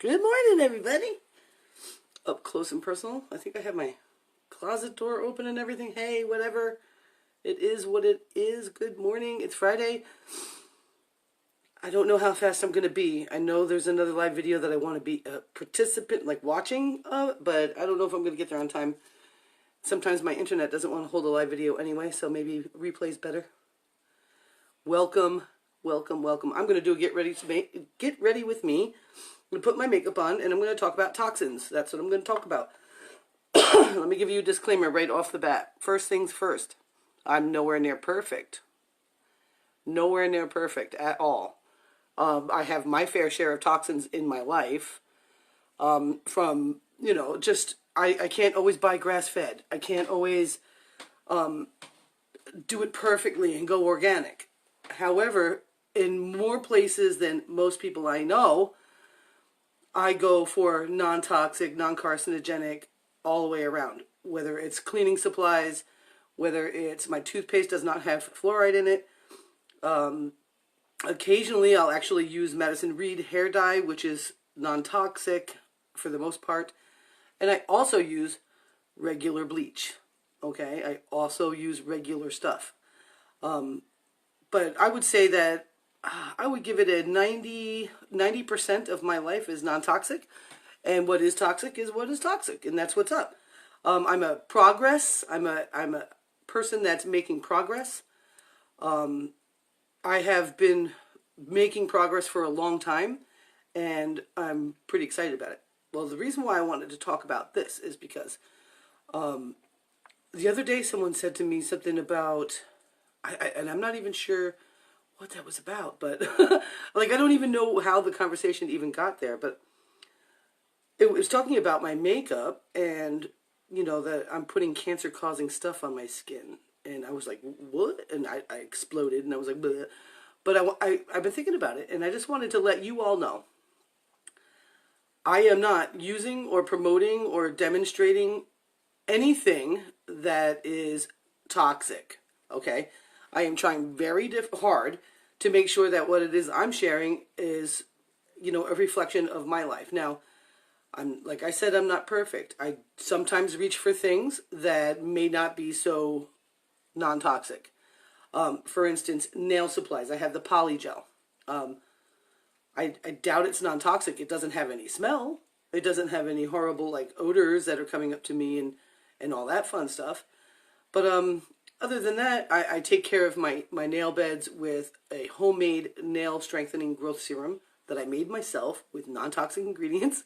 Good morning, everybody. Up close and personal. I think I have my closet door open and everything. Hey, whatever. It is what it is. Good morning. It's Friday. I don't know how fast I'm going to be. I know there's another live video that I want to be a participant, like watching, but I don't know if I'm going to get there on time. Sometimes my internet doesn't want to hold a live video anyway, so maybe replay's better. Welcome, welcome, welcome. I'm going to do a get ready with me. I'm going to put my makeup on, and I'm going to talk about toxins. That's what I'm going to talk about. Let me give you a disclaimer right off the bat. First things first, I'm nowhere near perfect. Nowhere near perfect at all. I have my fair share of toxins in my life. From, just, I can't always buy grass-fed. I can't always do it perfectly and go organic. However, in more places than most people I know, I go for non-toxic, non-carcinogenic, all the way around. Whether it's cleaning supplies, whether it's my toothpaste does not have fluoride in it. Occasionally, I'll actually use Madison Reed hair dye, which is non-toxic for the most part. And I also use regular bleach. Okay, I also use regular stuff. But I would say that I would give it a 90% of my life is non-toxic. And what is toxic is what is toxic. And that's what's up. I'm a person that's making progress. I have been making progress for a long time, and I'm pretty excited about it. Well, the reason why I wanted to talk about this is because the other day someone said to me something about, and I'm not even sure what that was about, but like I don't even know how the conversation even got there, but it was talking about my makeup and, that I'm putting cancer-causing stuff on my skin. And I was like, what? And I exploded, and I was like, bleh. But I've been thinking about it, and I just wanted to let you all know. I am not using or promoting or demonstrating anything that is toxic, okay? I am trying very hard to make sure that what it is I'm sharing is, a reflection of my life. Now, like I said, I'm not perfect. I sometimes reach for things that may not be so non-toxic. For instance, nail supplies. I have the poly gel. I doubt it's non-toxic. It doesn't have any smell. It doesn't have any horrible odors that are coming up to me and all that fun stuff. But other than that, I take care of my nail beds with a homemade nail strengthening growth serum that I made myself with non-toxic ingredients.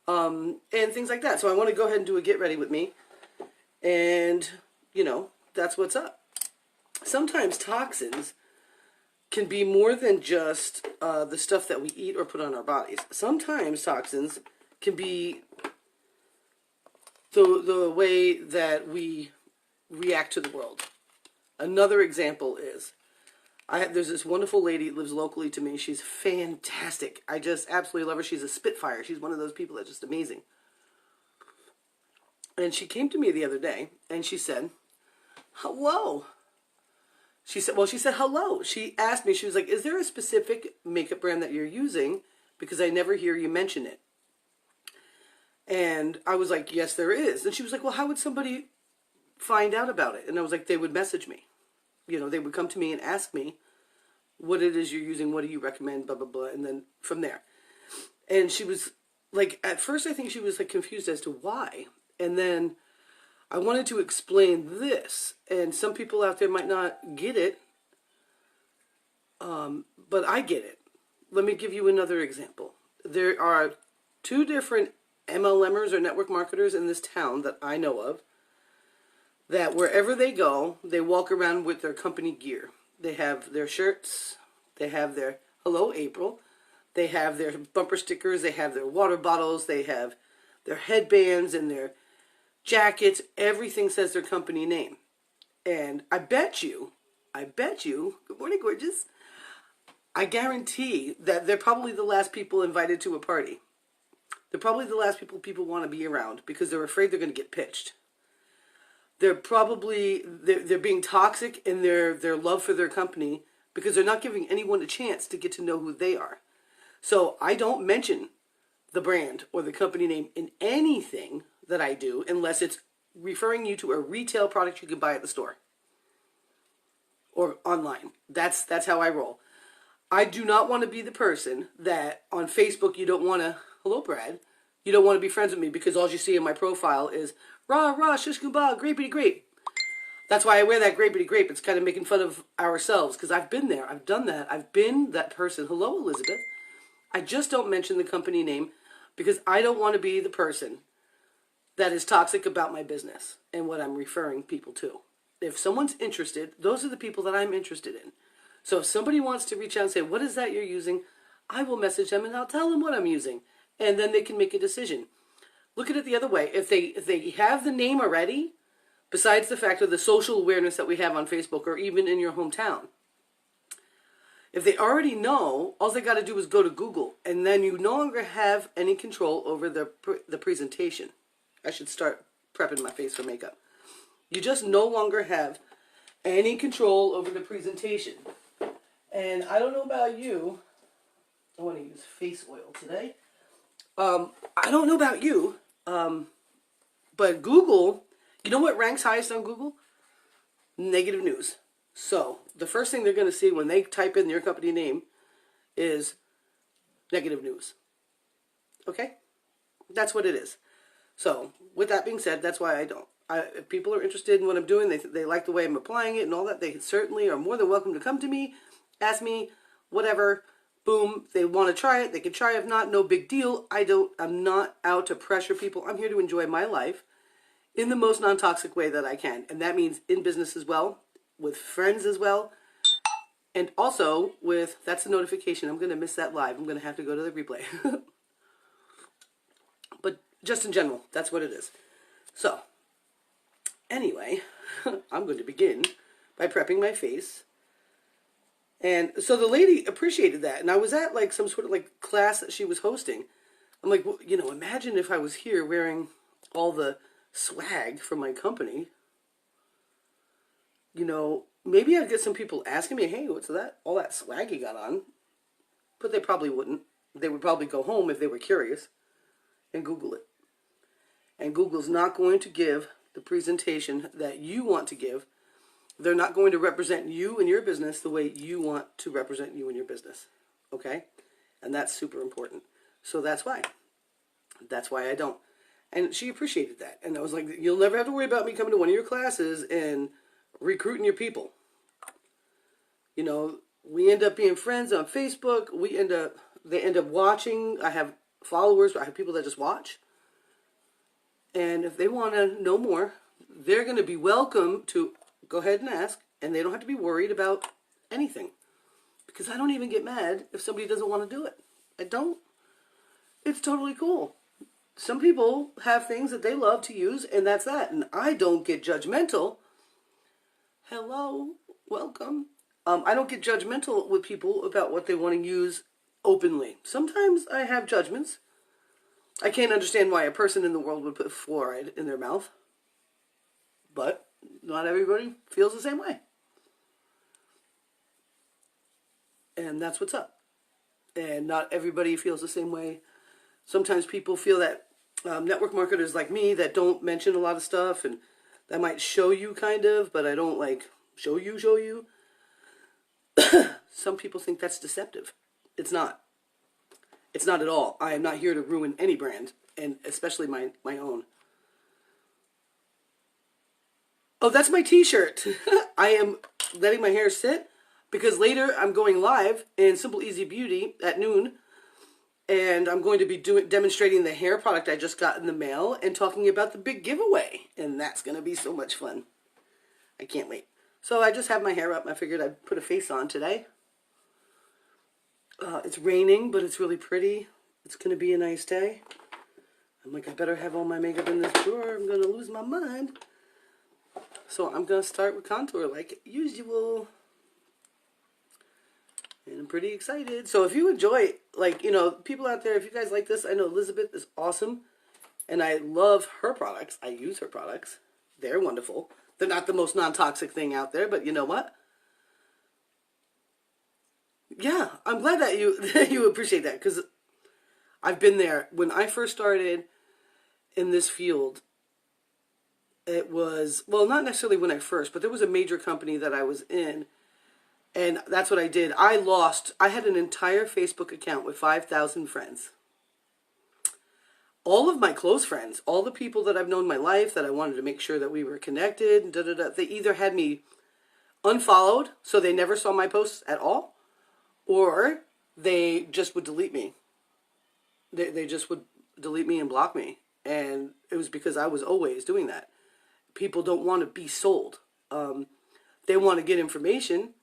And things like that. So I want to go ahead and do a get ready with me. And, that's what's up. Sometimes toxins can be more than just the stuff that we eat or put on our bodies. Sometimes toxins can be the way that we react to the world. Another example is, there's this wonderful lady that lives locally to me. She's fantastic. I just absolutely love her. She's a spitfire. She's one of those people that's just amazing. And she came to me the other day, and she said, hello. She said hello. She asked me, she was like, is there a specific makeup brand that you're using? Because I never hear you mention it. And I was like, yes, there is. And she was like, well, how would somebody find out about it? And I was like, they would message me. They would come to me and ask me what it is you're using, what do you recommend, blah, blah, blah, and then from there. And she was like, at first I think she was confused as to why. And then I wanted to explain this, and some people out there might not get it, but I get it. Let me give you another example. There are two different MLMers or network marketers in this town that I know of, that wherever they go, they walk around with their company gear. They have their shirts, they have their, hello April, they have their bumper stickers, they have their water bottles, they have their headbands and their jackets. Everything says their company name. And I bet you, good morning gorgeous, I guarantee that they're probably the last people invited to a party. They're probably the last people want to be around because they're afraid they're going to get pitched. They're being toxic in their love for their company because they're not giving anyone a chance to get to know who they are. So I don't mention the brand or the company name in anything that I do unless it's referring you to a retail product you can buy at the store or online. That's how I roll. I do not want to be the person that on Facebook you don't want to, hello Brad, you don't want to be friends with me because all you see in my profile is rah rah shish kumbah grapey grape. That's why I wear that grapey grape. It's kind of making fun of ourselves because I've been there. I've done that. I've been that person. Hello Elizabeth. I just don't mention the company name because I don't want to be the person that is toxic about my business and what I'm referring people to. If someone's interested, those are the people that I'm interested in. So if somebody wants to reach out and say, what is that you're using? I will message them and I'll tell them what I'm using. And then they can make a decision. Look at it the other way. If they have the name already, besides the fact of the social awareness that we have on Facebook or even in your hometown, if they already know, all they got to do is go to Google, and then you no longer have any control over the presentation. I should start prepping my face for makeup. You just no longer have any control over the presentation. And I don't know about you. I want to use face oil today. I don't know about you, but Google, you know what ranks highest on Google? Negative news. So the first thing they're going to see when they type in your company name is negative news. Okay? That's what it is. So with that being said, that's why I don't. If people are interested in what I'm doing, they like the way I'm applying it and all that, they certainly are more than welcome to come to me, ask me, whatever. Boom, if they want to try it, they can try. If not, no big deal. I'm not out to pressure people. I'm here to enjoy my life in the most non-toxic way that I can. And that means in business as well, with friends as well, and also with, that's a notification. I'm going to miss that live. I'm going to have to go to the replay. But just in general, that's what it is. So, anyway, I'm going to begin by prepping my face. And so the lady appreciated that. And I was at like some sort of like class that she was hosting. I'm like, well, imagine if I was here wearing all the swag from my company. Maybe I'd get some people asking me, hey, what's that? All that swag you got on. But they probably wouldn't. They would probably go home if they were curious and Google it. And Google's not going to give the presentation that you want to give. They're not going to represent you and your business the way you want to represent you and your business. Okay? And that's super important. So that's why. That's why I don't. And she appreciated that. And I was like, you'll never have to worry about me coming to one of your classes and recruiting your people. We end up being friends on Facebook. They end up watching. I have followers. I have people that just watch. And if they want to know more, they're going to be welcome to go ahead and ask, and they don't have to be worried about anything. Because I don't even get mad if somebody doesn't want to do it. I don't. It's totally cool. Some people have things that they love to use, and that's that. And I don't get judgmental. Hello, welcome. I don't get judgmental with people about what they want to use openly. Sometimes I have judgments. I can't understand why a person in the world would put fluoride in their mouth. But not everybody feels the same way. And that's what's up. And not everybody feels the same way. Sometimes people feel that network marketers like me that don't mention a lot of stuff, and that might show you kind of, but I don't like show you. Some people think that's deceptive. It's not. It's not at all. I am not here to ruin any brand, and especially my own. Oh, that's my t-shirt. I am letting my hair sit because later I'm going live in Simple Easy Beauty at noon, and I'm going to be demonstrating the hair product I just got in the mail and talking about the big giveaway, and that's going to be so much fun. I can't wait. So I just have my hair up. I figured I'd put a face on today. It's raining, but it's really pretty. It's going to be a nice day. I'm like, I better have all my makeup in this drawer. I'm going to lose my mind. So I'm going to start with contour like usual. And I'm pretty excited. So if you enjoy, people out there, if you guys like this, I know Elizabeth is awesome. And I love her products. I use her products. They're wonderful. They're not the most non-toxic thing out there, but you know what? Yeah, I'm glad that you appreciate that, because I've been there. When I first started in this field, it was, well, not necessarily when I first, but there was a major company that I was in, and that's what I did. I had an entire Facebook account with 5,000 friends. All of my close friends, all the people that I've known in my life that I wanted to make sure that we were connected, and they either had me unfollowed, so they never saw my posts at all, or they just would delete me. They just would delete me and block me. And it was because I was always doing that. People don't want to be sold. They want to get information,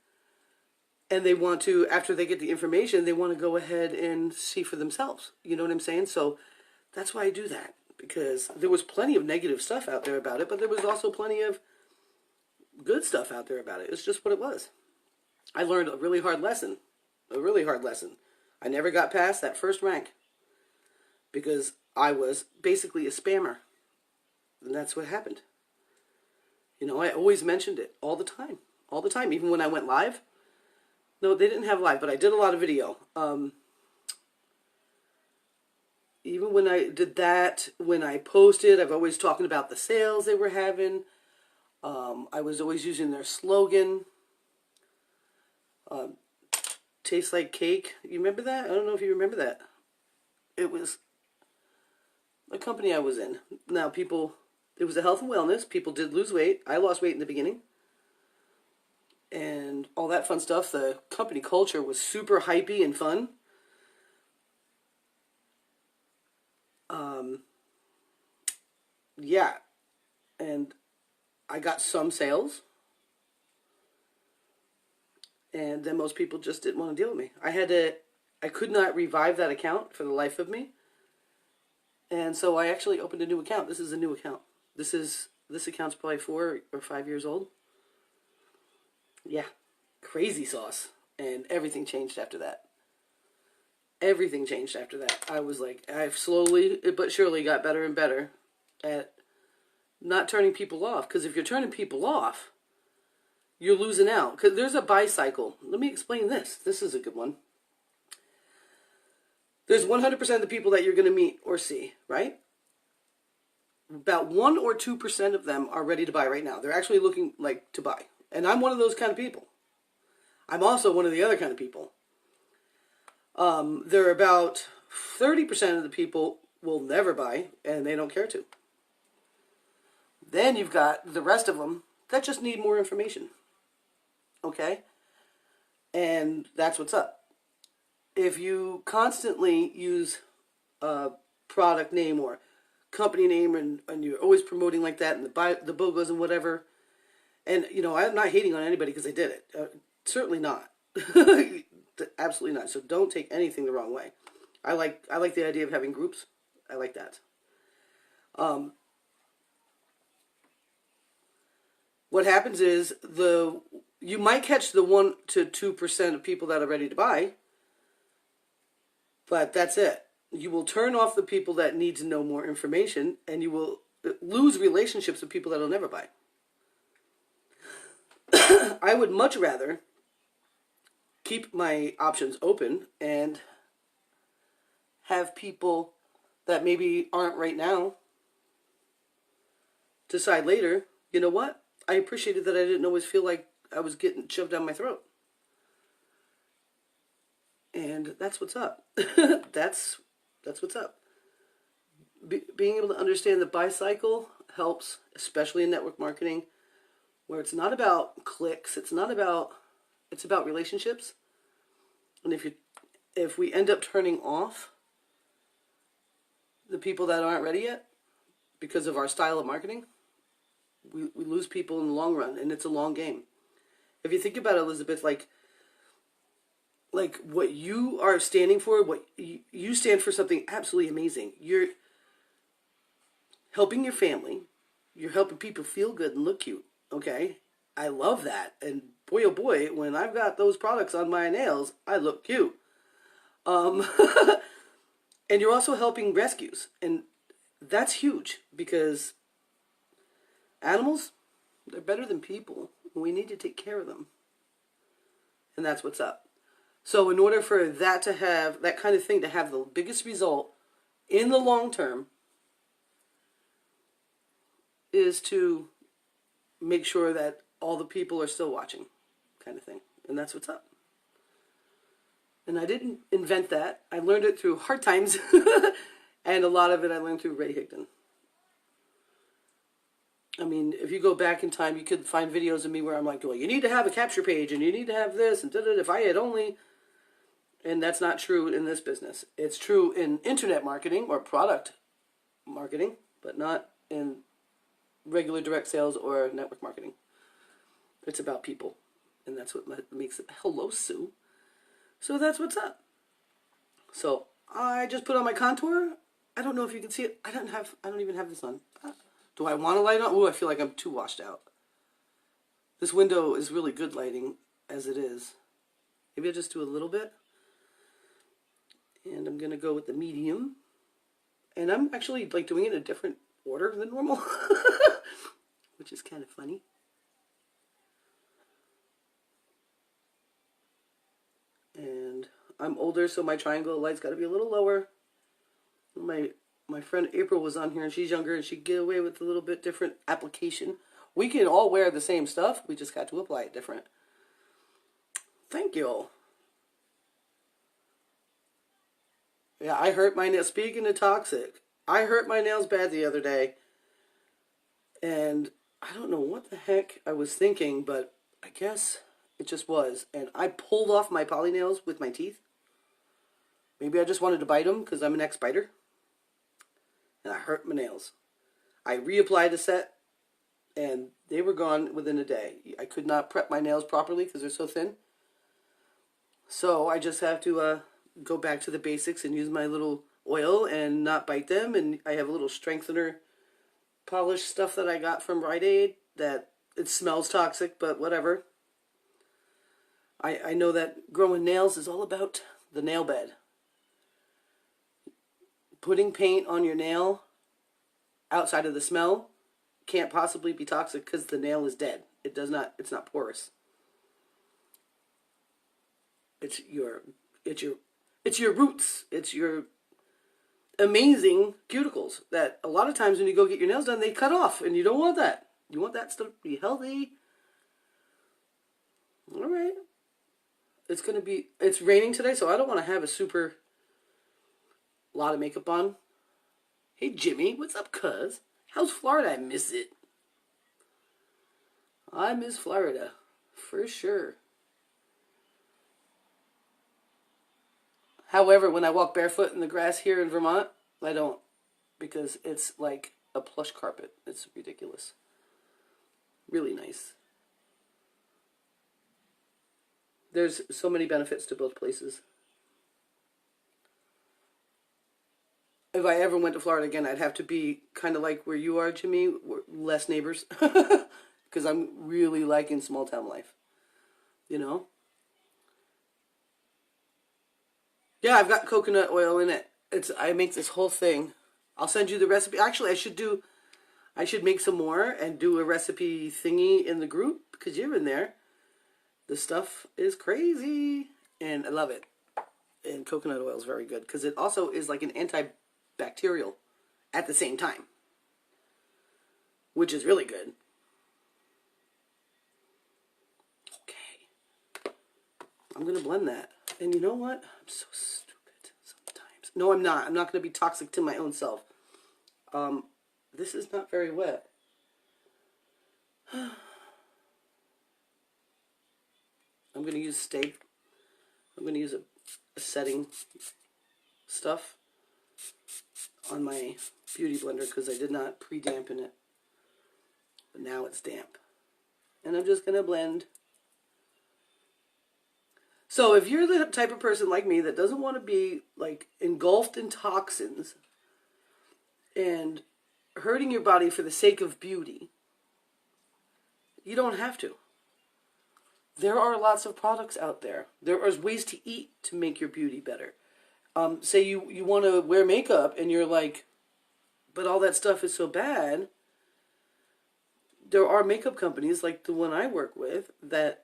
and they want to, after they get the information, they want to go ahead and see for themselves. You know what I'm saying? So that's why I do that, because there was plenty of negative stuff out there about it, but there was also plenty of good stuff out there about it. It's just what it was. I learned a really hard lesson. I never got past that first rank because I was basically a spammer. And that's what happened. You know, I always mentioned it all the time. All the time. Even when I went live. No, they didn't have live, but I did a lot of video. Even when I did that, when I posted, I've always talking about the sales they were having. I was always using their slogan. Tastes like cake. You remember that? I don't know if you remember that. It was a company I was in. Now, it was a health and wellness. People did lose weight. I lost weight in the beginning. And all that fun stuff. The company culture was super hypey and fun. Yeah. And I got some sales. And then most people just didn't want to deal with me. I could not revive that account for the life of me. And so I actually opened a new account. This is a new account. This account's probably 4 or 5 years old. Yeah. Crazy sauce. And everything changed after that. Everything changed after that. I was like, I've slowly but surely got better and better at not turning people off. Because if you're turning people off, you're losing out. Because there's a buy cycle. Let me explain this. This is a good one. There's 100% of the people that you're going to meet or see, right? About 1 or 2% of them are ready to buy right now. They're actually looking like to buy. And I'm one of those kind of people. I'm also one of the other kind of people. There are about 30% of the people will never buy, and they don't care to. Then you've got the rest of them that just need more information. Okay? And that's what's up. If you constantly use a product name or company name and you're always promoting like that and the BOGOs and whatever, and, you know, I'm not hating on anybody because they did it. Certainly not. Absolutely not. So don't take anything the wrong way. I like the idea of having groups. I like that. What happens is you might catch the 1 to 2% of people that are ready to buy, but that's it. You will turn off the people that need to know more information, and you will lose relationships with people that will never buy. I would much rather keep my options open and have people that maybe aren't right now decide later, you know what? I appreciated that I didn't always feel like I was getting shoved down my throat. And that's what's up. That's what's up. Being able to understand the buy cycle helps, especially in network marketing, where it's not about clicks, it's about relationships. And if we end up turning off the people that aren't ready yet because of our style of marketing, we lose people in the long run, and it's a long game. If you think about it, Elizabeth, like what you are standing for, what you stand for something absolutely amazing. You're helping your family. You're helping people feel good and look cute. Okay? I love that. And boy, oh boy, when I've got those products on my nails, I look cute. And you're also helping rescues. And that's huge because animals, they're better than people. We need to take care of them. And that's what's up. So in order for that to have, that kind of thing to have the biggest result in the long term is to make sure that all the people are still watching, kind of thing. And that's what's up. And I didn't invent that. I learned it through hard times. And a lot of it I learned through Ray Higdon. I mean, if you go back in time, you could find videos of me where I'm like, well, you need to have a capture page, and you need to have this, and da-da-da, if I had only... And that's not true in this business. It's true in internet marketing or product marketing, but not in regular direct sales or network marketing. It's about people. And that's what makes it. Hello, Sue. So that's what's up. So I just put on my contour. I don't know if you can see it. I don't even have this on. Do I want to light on? Oh, I feel like I'm too washed out. This window is really good lighting as it is. Maybe I'll just do a little bit. And I'm going to go with the medium. And I'm actually like doing it in a different order than normal. Which is kind of funny. And I'm older, so my triangle light's got to be a little lower. My friend April was on here, and she's younger, and she'd get away with a little bit different application. We can all wear the same stuff. We just got to apply it different. Thank you. Yeah, I hurt my nails. Speaking of toxic, I hurt my nails bad the other day. And I don't know what the heck I was thinking, but I guess it just was. And I pulled off my poly nails with my teeth. Maybe I just wanted to bite them because I'm an ex-biter. And I hurt my nails. I reapplied a set, and they were gone within a day. I could not prep my nails properly because they're so thin. So I just have to go back to the basics and use my little oil and not bite them. And I have a little strengthener polish stuff that I got from Rite Aid that it smells toxic, but whatever. I know that growing nails is all about the nail bed. Putting paint on your nail outside of the smell can't possibly be toxic because the nail is dead. It's not porous. It's your roots. It's your amazing cuticles that a lot of times when you go get your nails done, they cut off, and you don't want that. You want that stuff to be healthy. All right. It's raining today, so I don't want to have a super lot of makeup on. Hey, Jimmy, what's up, cuz? How's Florida? I miss it. I miss Florida, for sure. However, when I walk barefoot in the grass here in Vermont, I don't, because it's like a plush carpet. It's ridiculous. Really nice. There's so many benefits to both places. If I ever went to Florida again, I'd have to be kind of like where you are, Jimmy, less neighbors. Because I'm really liking small town life. You know? Yeah, I've got coconut oil in it. I make this whole thing. I'll send you the recipe. Actually, I should make some more and do a recipe thingy in the group because you're in there. The stuff is crazy, and I love it. And coconut oil is very good because it also is like an antibacterial at the same time, which is really good. Okay, I'm going to blend that. And you know what? I'm so stupid sometimes. No, I'm not. I'm not going to be toxic to my own self. This is not very wet. I'm going to use steak. I'm going to use a setting stuff on my beauty blender because I did not pre-dampen it. But now it's damp. And I'm just going to blend. So if you're the type of person like me that doesn't want to be like engulfed in toxins and hurting your body for the sake of beauty, you don't have to. There are lots of products out there. There are ways to eat to make your beauty better. Say you want to wear makeup and you're like, but all that stuff is so bad. There are makeup companies like the one I work with that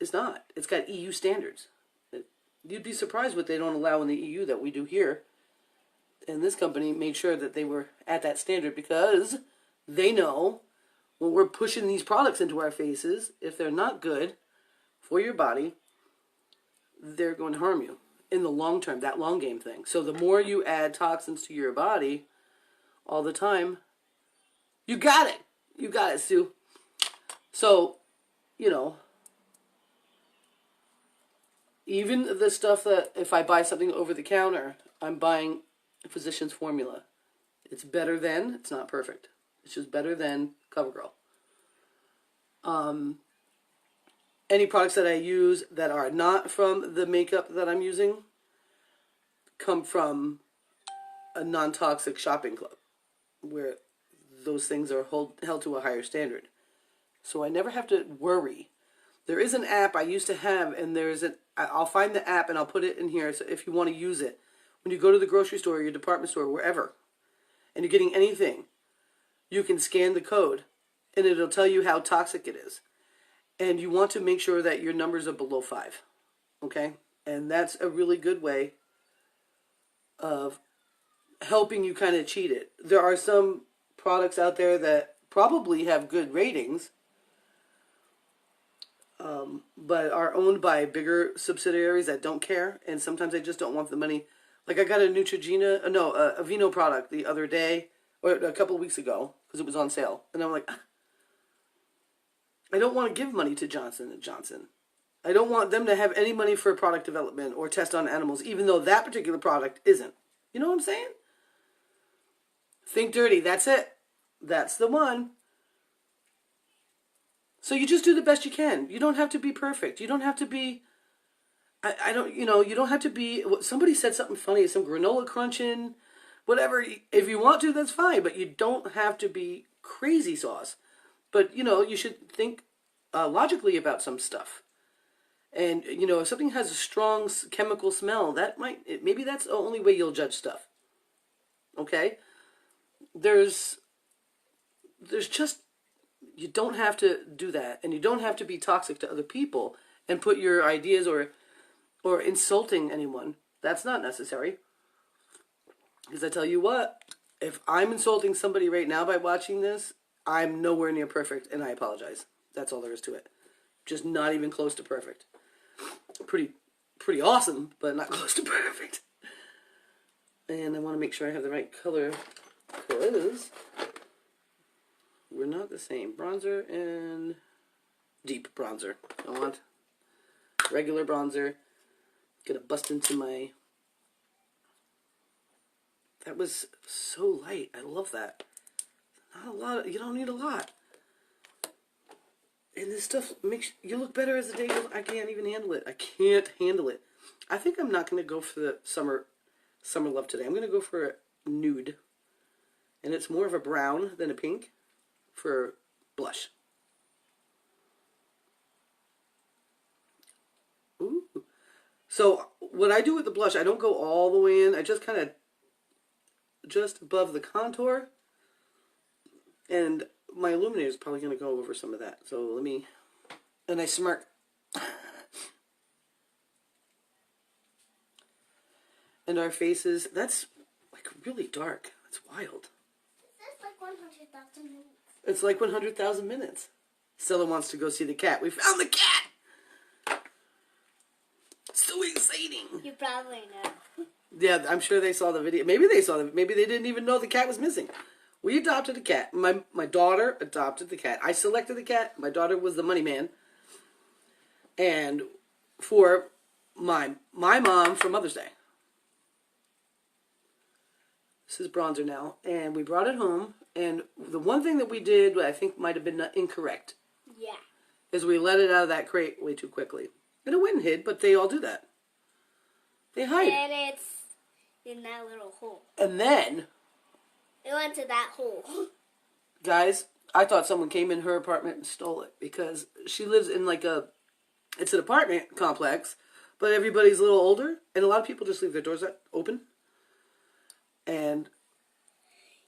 is not. It's got EU standards. You'd be surprised what they don't allow in the EU that we do here. And this company made sure that they were at that standard because they know when we're pushing these products into our faces, if they're not good for your body, they're going to harm you in the long term, that long game thing. So the more you add toxins to your body all the time, you got it. You got it, Sue. So, you know, even the stuff that if I buy something over the counter, I'm buying a physician's formula. It's better than, it's not perfect. It's just better than CoverGirl. Any products that I use that are not from the makeup that I'm using come from a non-toxic shopping club where those things are held to a higher standard. So I never have to worry. There is an app I used to have, and I'll find the app and I'll put it in here so if you want to use it. When you go to the grocery store, your department store, wherever, and you're getting anything, you can scan the code and it'll tell you how toxic it is. And you want to make sure that your numbers are below 5. Okay? And that's a really good way of helping you kind of cheat it. There are some products out there that probably have good ratings, but are owned by bigger subsidiaries that don't care, and sometimes they just don't want the money. Like I got a Aveeno product the other day, or a couple of weeks ago, because it was on sale, and I'm like, I don't want to give money to Johnson & Johnson. I don't want them to have any money for product development or test on animals, even though that particular product isn't. You know what I'm saying? Think dirty. That's it. That's the one. So you just do the best you can. You don't have to be perfect. You don't have to be, you don't have to be, somebody said something funny, some granola crunching, whatever. If you want to, that's fine, but you don't have to be crazy sauce. But, you should think logically about some stuff. And, if something has a strong chemical smell, maybe that's the only way you'll judge stuff. Okay? There's just, you don't have to do that. And you don't have to be toxic to other people and put your ideas or insulting anyone. That's not necessary. Because I tell you what, if I'm insulting somebody right now by watching this, I'm nowhere near perfect, and I apologize. That's all there is to it. Just not even close to perfect. Pretty awesome, but not close to perfect. And I want to make sure I have the right color, because we're not the same. Bronzer and deep bronzer. I want regular bronzer. Gonna bust into my... That was so light. I love that. Not a lot. You don't need a lot. And this stuff makes you look better as the day goes. I can't even handle it. I can't handle it. I think I'm not going to go for the summer love today. I'm going to go for a nude. And it's more of a brown than a pink for blush. Ooh. So what I do with the blush, I don't go all the way in. I just kind of just above the contour. And my illuminator is probably going to go over some of that. So let me... And I smirk. And our faces, that's like really dark. That's wild. It's like 100,000 minutes. It's like 100,000 minutes. Stella wants to go see the cat. We found the cat! So exciting. You probably know. Yeah, I'm sure they saw the video. Maybe they saw maybe they didn't even know the cat was missing. We adopted a cat. My daughter adopted the cat. I selected the cat. My daughter was the money man. And for my mom for Mother's Day. This is bronzer now. And we brought it home. And the one thing that we did, I think might have been incorrect. Yeah. Is we let it out of that crate way too quickly. And it went and hid, but they all do that. They hide. And it's in that little hole. And then... It went to that hole. Guys, I thought someone came in her apartment and stole it. Because she lives in like it's an apartment complex, but everybody's a little older. And a lot of people just leave their doors open. And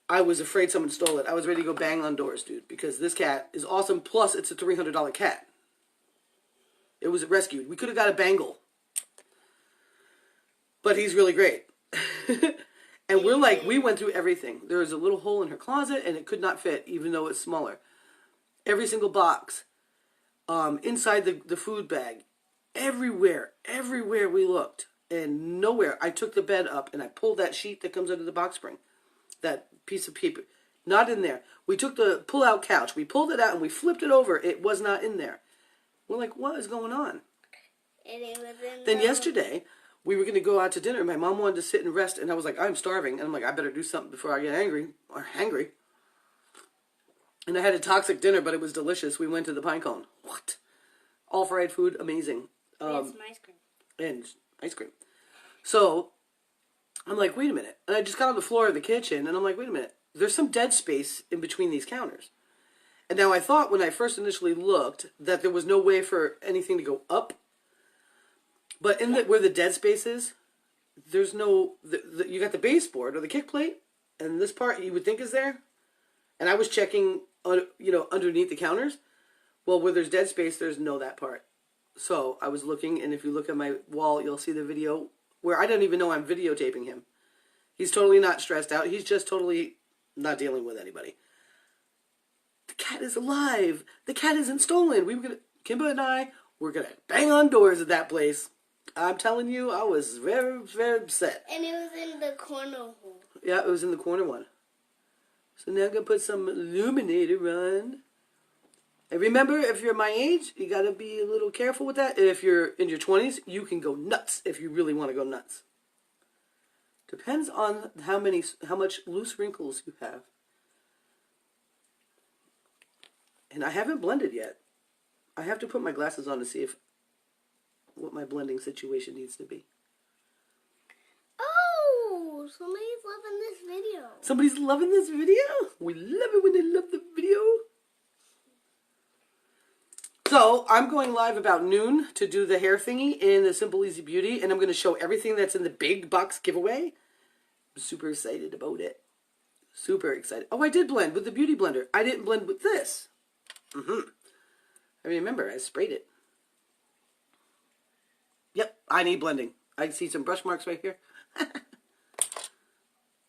I was afraid someone stole it. I was ready to go bang on doors, dude. Because this cat is awesome. Plus, it's a $300 cat. It was rescued. We could have got a bangle. But he's really great. And we're like, we went through everything. There was a little hole in her closet, and it could not fit, even though it's smaller. Every single box, inside the food bag, everywhere we looked, and nowhere. I took the bed up, and I pulled that sheet that comes under the box spring, that piece of paper, not in there. We took the pull-out couch, we pulled it out, and we flipped it over. It was not in there. We're like, what is going on? And it was in Then yesterday, we were going to go out to dinner. My mom wanted to sit and rest, and I was like, I'm starving. And I'm like, I better do something before I get angry or hangry. And I had a toxic dinner, but it was delicious. We went to the Pine Cone. What? All fried food, amazing. and some ice cream. And ice cream. So, I'm like, wait a minute. And I just got on the floor of the kitchen, and I'm like, wait a minute. There's some dead space in between these counters. And now I thought when I first initially looked that there was no way for anything to go up. But in where the dead space is, there's no, you got the baseboard or the kick plate, and this part you would think is there. And I was checking, underneath the counters. Well, where there's dead space, there's no that part. So I was looking, and if you look at my wall, you'll see the video where I don't even know I'm videotaping him. He's totally not stressed out. He's just totally not dealing with anybody. The cat is alive. The cat isn't stolen. Kimba and I were gonna bang on doors at that place. I'm telling you, I was very, very upset. And it was in the corner hole. Yeah, it was in the corner one. So now I'm going to put some illuminator on. And remember, if you're my age, you got to be a little careful with that. If you're in your 20s, you can go nuts if you really want to go nuts. Depends on how much loose wrinkles you have. And I haven't blended yet. I have to put my glasses on to see what my blending situation needs to be. Oh, somebody's loving this video. Somebody's loving this video? We love it when they love the video. So, I'm going live about noon to do the hair thingy in the Simple Easy Beauty, and I'm going to show everything that's in the big box giveaway. I'm super excited about it. Super excited. Oh, I did blend with the Beauty Blender. I didn't blend with this. I remember, I sprayed it. Yep, I need blending. I see some brush marks right here.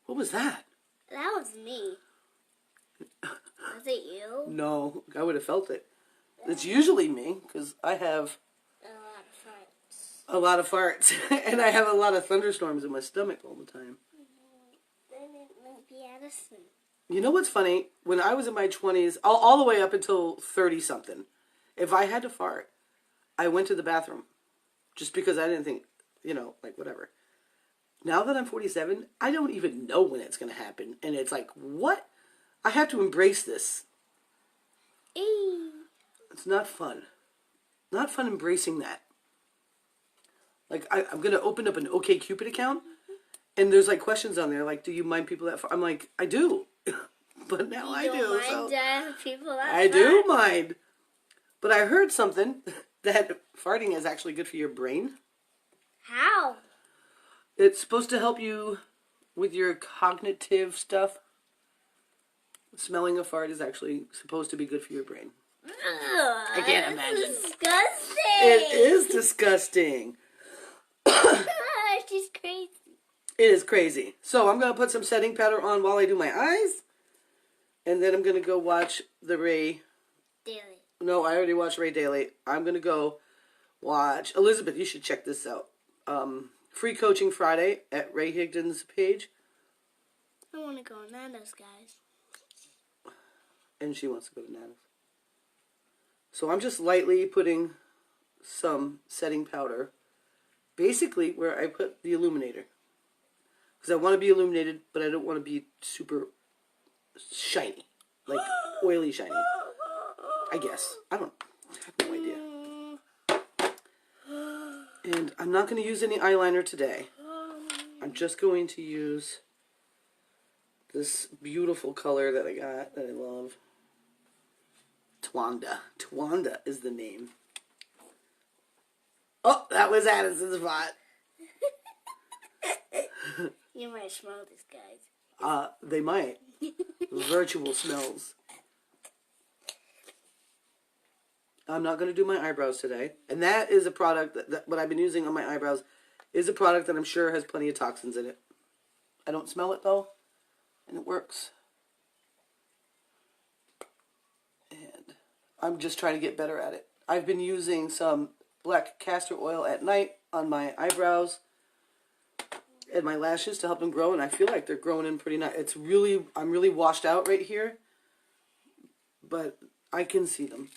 What was that? That was me. Was it you? No, I would have felt it. It's usually me, because I have A lot of farts. and I have a lot of thunderstorms in my stomach all the time. Then it might be Addison. You know what's funny? When I was in my 20s, all the way up until 30-something, if I had to fart, I went to the bathroom. Just because I didn't think, whatever. Now that I'm 47, I don't even know when it's going to happen. And it's like, what? I have to embrace this. Eee. It's not fun. Not fun embracing that. Like, I'm going to open up an OkCupid account, and there's, questions on there, do you mind people that fart? I'm like, I do. But now I do. People that I do mind. But I heard something that farting is actually good for your brain. How? It's supposed to help you with your cognitive stuff. Smelling a fart is actually supposed to be good for your brain. I can't imagine. Disgusting. It is disgusting. She's crazy. It is crazy. So I'm going to put some setting powder on while I do my eyes. And then I'm going to go watch the Ray. Daily. No, I already watched Ray Daily. I'm going to go watch. Elizabeth, you should check this out. Free Coaching Friday at Ray Higdon's page. I want to go on Nando's, guys. And she wants to go to Nana's. So I'm just lightly putting some setting powder. Basically where I put the illuminator. Because I want to be illuminated, but I don't want to be super shiny. Like oily shiny. I guess. I have no idea. And I'm not going to use any eyeliner today. I'm just going to use this beautiful color that I got, that I love. Twanda. Twanda is the name. Oh, that was Addison's spot. You might smell this, guys. They might. Virtual smells. I'm not going to do my eyebrows today. And that is a product that what I've been using on my eyebrows is a product that I'm sure has plenty of toxins in it. I don't smell it though, and it works. And I'm just trying to get better at it. I've been using some black castor oil at night on my eyebrows and my lashes to help them grow, and I feel like they're growing in pretty nice. I'm really washed out right here, but I can see them.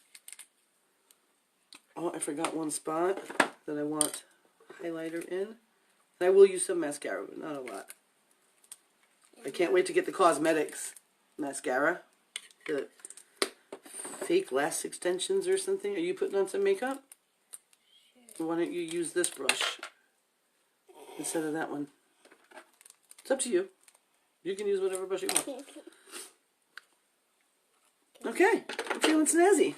Oh, I forgot one spot that I want highlighter in. And I will use some mascara, but not a lot. I can't wait to get the Cosmetics mascara. The fake lash extensions or something. Are you putting on some makeup? Sure. Why don't you use this brush instead of that one? It's up to you. You can use whatever brush you want. Okay, I'm feeling snazzy.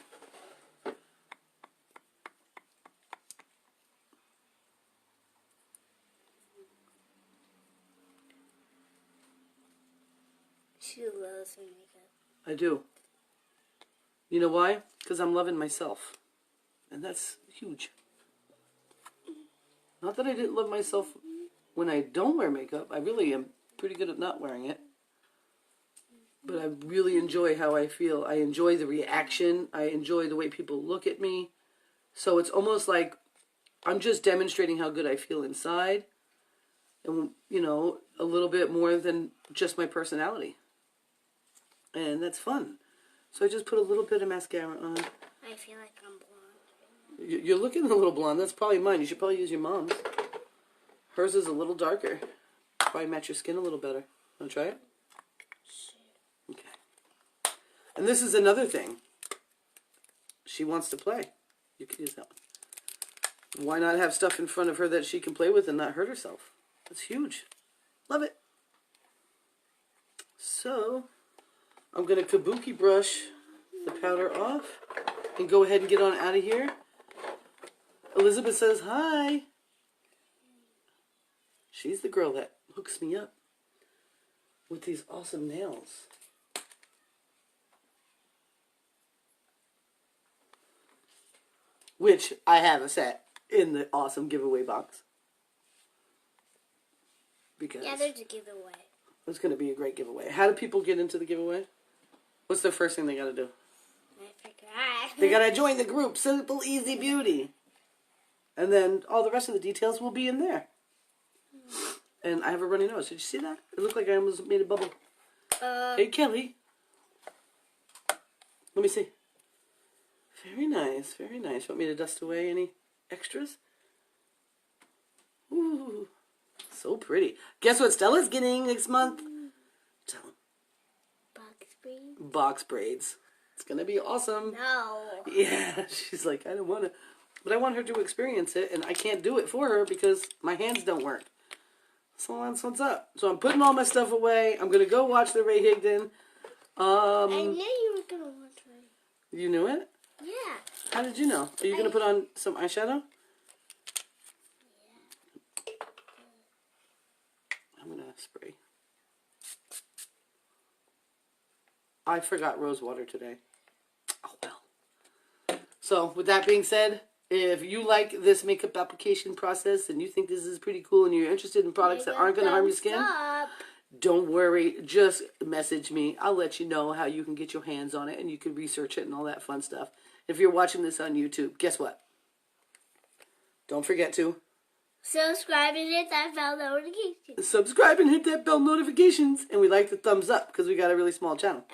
She loves my makeup. I do. You know why? Because I'm loving myself. And that's huge. Not that I didn't love myself when I don't wear makeup. I really am pretty good at not wearing it. But I really enjoy how I feel. I enjoy the reaction. I enjoy the way people look at me. So it's almost like I'm just demonstrating how good I feel inside. And, you know, a little bit more than just my personality. And that's fun. So I just put a little bit of mascara on. I feel like I'm blonde. You're looking a little blonde. That's probably mine. You should probably use your mom's. Hers is a little darker. Probably match your skin a little better. Want to try it? Sure. Okay. And this is another thing. She wants to play. You can use that one. Why not have stuff in front of her that she can play with and not hurt herself? That's huge. Love it. So, I'm going to kabuki brush the powder off and go ahead and get on out of here. Elizabeth says hi. She's the girl that hooks me up with these awesome nails. Which I have a set in the awesome giveaway box. Because yeah, there's a giveaway. It's going to be a great giveaway. How do people get into the giveaway? What's the first thing they got to do? I forgot. They got to join the group, Simple Easy Beauty. And then all the rest of the details will be in there. And I have a runny nose. Did you see that? It looked like I almost made a bubble. Hey, Kelly. Let me see. Very nice, very nice. Want me to dust away any extras? Ooh, so pretty. Guess what Stella's getting next month? Tell them. Box braids? Box braids. It's going to be awesome. No. Yeah, she's like, I don't want to. But I want her to experience it, and I can't do it for her because my hands don't work. So that's what's up. So I'm putting all my stuff away. I'm going to go watch the Ray Higdon. I knew you were going to watch Ray. You knew it? Yeah. How did you know? Are you going to put on some eyeshadow? Yeah. I'm going to spray. I forgot rose water today. Oh, well. So, with that being said, if you like this makeup application process and you think this is pretty cool and you're interested in products that aren't going to harm your skin, don't worry. Just message me. I'll let you know how you can get your hands on it and you can research it and all that fun stuff. If you're watching this on YouTube, guess what? Don't forget to subscribe and hit that bell notification. Subscribe and hit that bell notifications. And we like the thumbs up because we got a really small channel.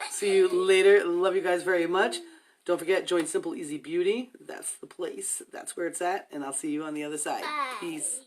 See you later. Love you guys very much. Don't forget, join Simple Easy Beauty. That's the place. That's where it's at. And I'll see you on the other side. Bye. Peace.